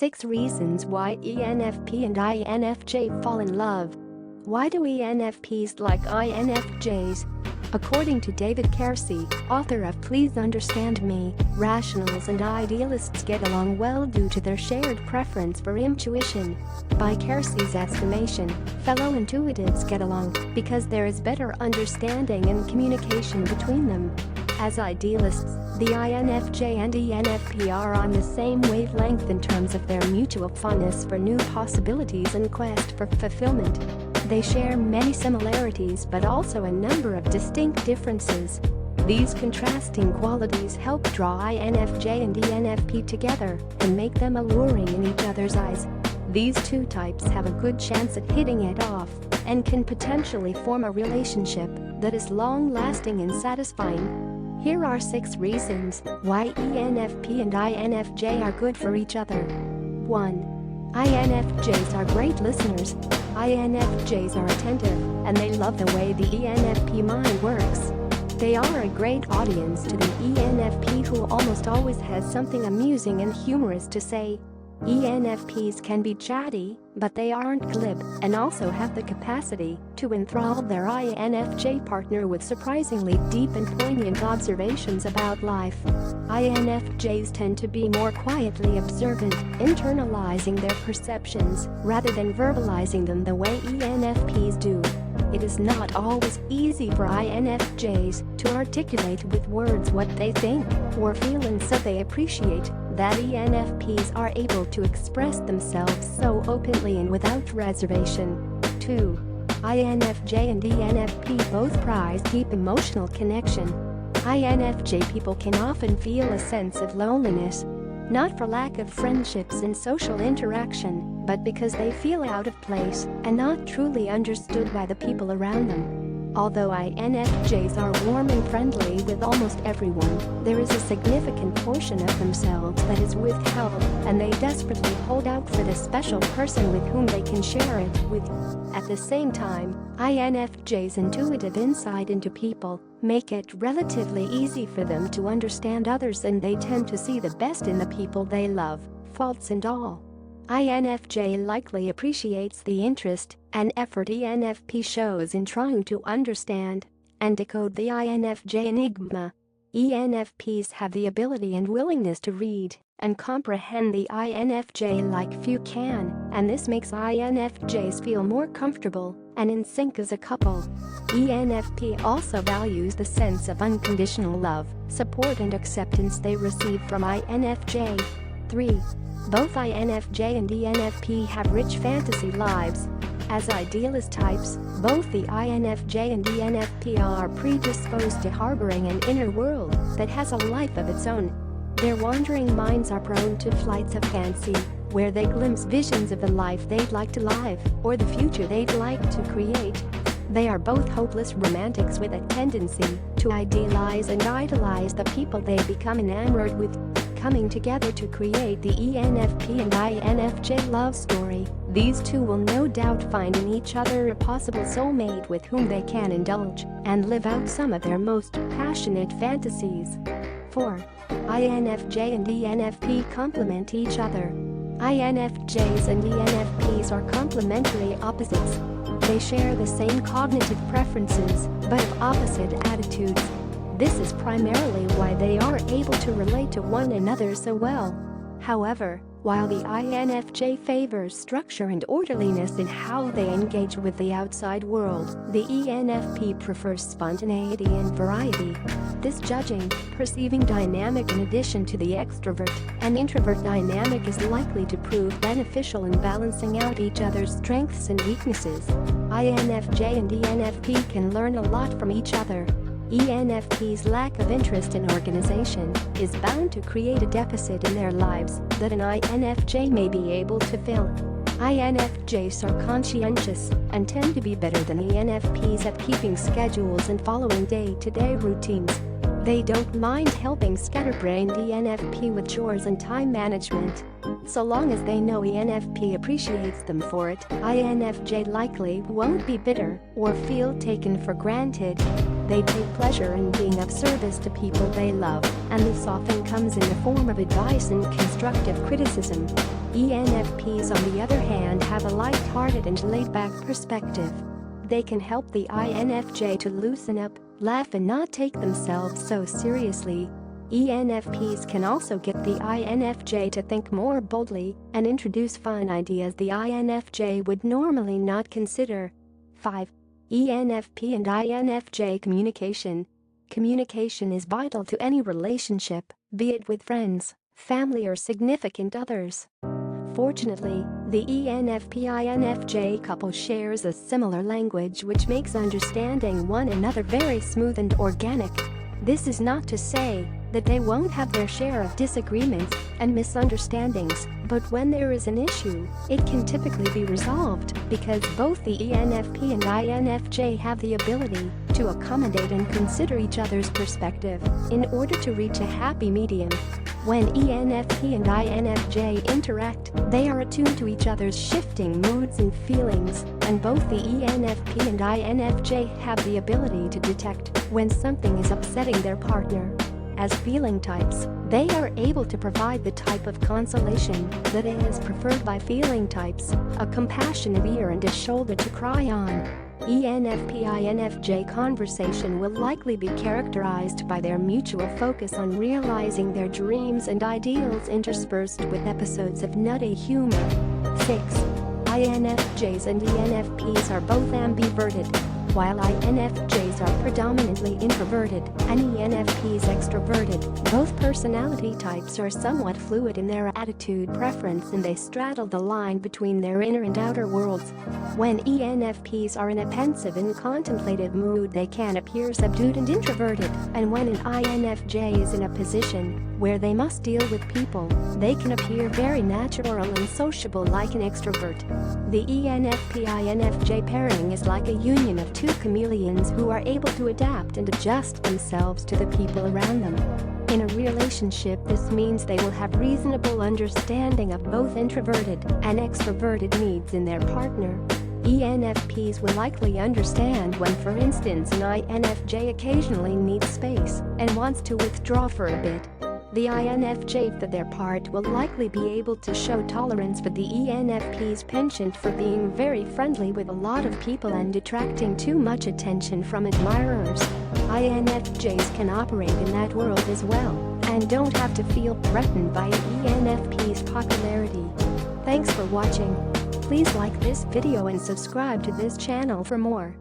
6 Reasons Why ENFP and INFJ Fall in Love. Why do ENFPs like INFJs? According to David Keirsey, author of Please Understand Me, Rationals and Idealists get along well due to their shared preference for intuition. By Keirsey's estimation, fellow intuitives get along because there is better understanding and communication between them. As idealists, the INFJ and ENFP are on the same wavelength in terms of their mutual fondness for new possibilities and quest for fulfillment. They share many similarities but also a number of distinct differences. These contrasting qualities help draw INFJ and ENFP together and make them alluring in each other's eyes. These two types have a good chance at hitting it off and can potentially form a relationship that is long-lasting and satisfying. Here are 6 reasons why ENFP and INFJ are good for each other. 1. INFJs are great listeners. INFJs are attentive, and they love the way the ENFP mind works. They are a great audience to the ENFP, who almost always has something amusing and humorous to say. ENFPs can be chatty, but they aren't glib and also have the capacity to enthrall their INFJ partner with surprisingly deep and poignant observations about life. INFJs tend to be more quietly observant, internalizing their perceptions rather than verbalizing them the way ENFPs do. It is not always easy for INFJs to articulate with words what they think or feel, and so they appreciate that ENFPs are able to express themselves so openly and without reservation. 2. INFJ and ENFP both prize deep emotional connection. INFJ people can often feel a sense of loneliness, not for lack of friendships and social interaction, but because they feel out of place and not truly understood by the people around them. Although INFJs are warm and friendly with almost everyone, there is a significant portion of themselves that is withheld, and they desperately hold out for the special person with whom they can share it with. At the same time, INFJs' intuitive insight into people make it relatively easy for them to understand others, and they tend to see the best in the people they love, faults and all. INFJ likely appreciates the interest and effort ENFP shows in trying to understand and decode the INFJ enigma. ENFPs have the ability and willingness to read and comprehend the INFJ like few can, and this makes INFJs feel more comfortable and in sync as a couple. ENFP also values the sense of unconditional love, support and acceptance they receive from INFJ. 3. Both INFJ and ENFP have rich fantasy lives. As idealist types, both the INFJ and ENFP are predisposed to harboring an inner world that has a life of its own. Their wandering minds are prone to flights of fancy, where they glimpse visions of the life they'd like to live or the future they'd like to create. They are both hopeless romantics with a tendency to idealize and idolize the people they become enamored with. Coming together to create the ENFP and INFJ love story, these two will no doubt find in each other a possible soulmate with whom they can indulge and live out some of their most passionate fantasies. 4. INFJ and ENFP complement each other. INFJs and ENFPs are complementary opposites. They share the same cognitive preferences but have opposite attitudes. This is primarily why they are able to relate to one another so well. However, while the INFJ favors structure and orderliness in how they engage with the outside world, the ENFP prefers spontaneity and variety. This judging, perceiving dynamic, in addition to the extrovert and introvert dynamic, is likely to prove beneficial in balancing out each other's strengths and weaknesses. INFJ and ENFP can learn a lot from each other. ENFP's lack of interest in organization is bound to create a deficit in their lives that an INFJ may be able to fill. INFJs are conscientious and tend to be better than ENFPs at keeping schedules and following day-to-day routines. They don't mind helping scatterbrained ENFP with chores and time management. So long as they know ENFP appreciates them for it, INFJ likely won't be bitter or feel taken for granted. They take pleasure in being of service to people they love, and this often comes in the form of advice and constructive criticism. ENFPs, on the other hand, have a light-hearted and laid-back perspective. They can help the INFJ to loosen up, laugh and not take themselves so seriously. ENFPs can also get the INFJ to think more boldly and introduce fun ideas the INFJ would normally not consider. 5. ENFP and INFJ communication. Communication is vital to any relationship, be it with friends, family or significant others. Fortunately, the ENFP-INFJ couple shares a similar language which makes understanding one another very smooth and organic. This is not to say that they won't have their share of disagreements and misunderstandings, but when there is an issue, it can typically be resolved because both the ENFP and INFJ have the ability to accommodate and consider each other's perspective in order to reach a happy medium. When ENFP and INFJ interact, they are attuned to each other's shifting moods and feelings, and both the ENFP and INFJ have the ability to detect when something is upsetting their partner. As feeling types, they are able to provide the type of consolation that is preferred by feeling types, a compassionate ear and a shoulder to cry on. ENFP-INFJ conversation will likely be characterized by their mutual focus on realizing their dreams and ideals interspersed with episodes of nutty humor. 6. INFJs and ENFPs are both ambiverted. While INFJs are predominantly introverted and ENFPs extroverted, both personality types are somewhat fluid in their attitude preference and they straddle the line between their inner and outer worlds. When ENFPs are in a pensive and contemplative mood, they can appear subdued and introverted, and when an INFJ is in a position where they must deal with people, they can appear very natural and sociable like an extrovert. The ENFP-INFJ pairing is like a union of two chameleons who are able to adapt and adjust themselves to the people around them. In a relationship, this means they will have reasonable understanding of both introverted and extroverted needs in their partner. ENFPs will likely understand when, for instance, an INFJ occasionally needs space and wants to withdraw for a bit. The INFJ, for their part, will likely be able to show tolerance for the ENFP's penchant for being very friendly with a lot of people and attracting too much attention from admirers. INFJs can operate in that world as well and don't have to feel threatened by an ENFP's popularity. Thanks for watching. Please like this video and subscribe to this channel for more.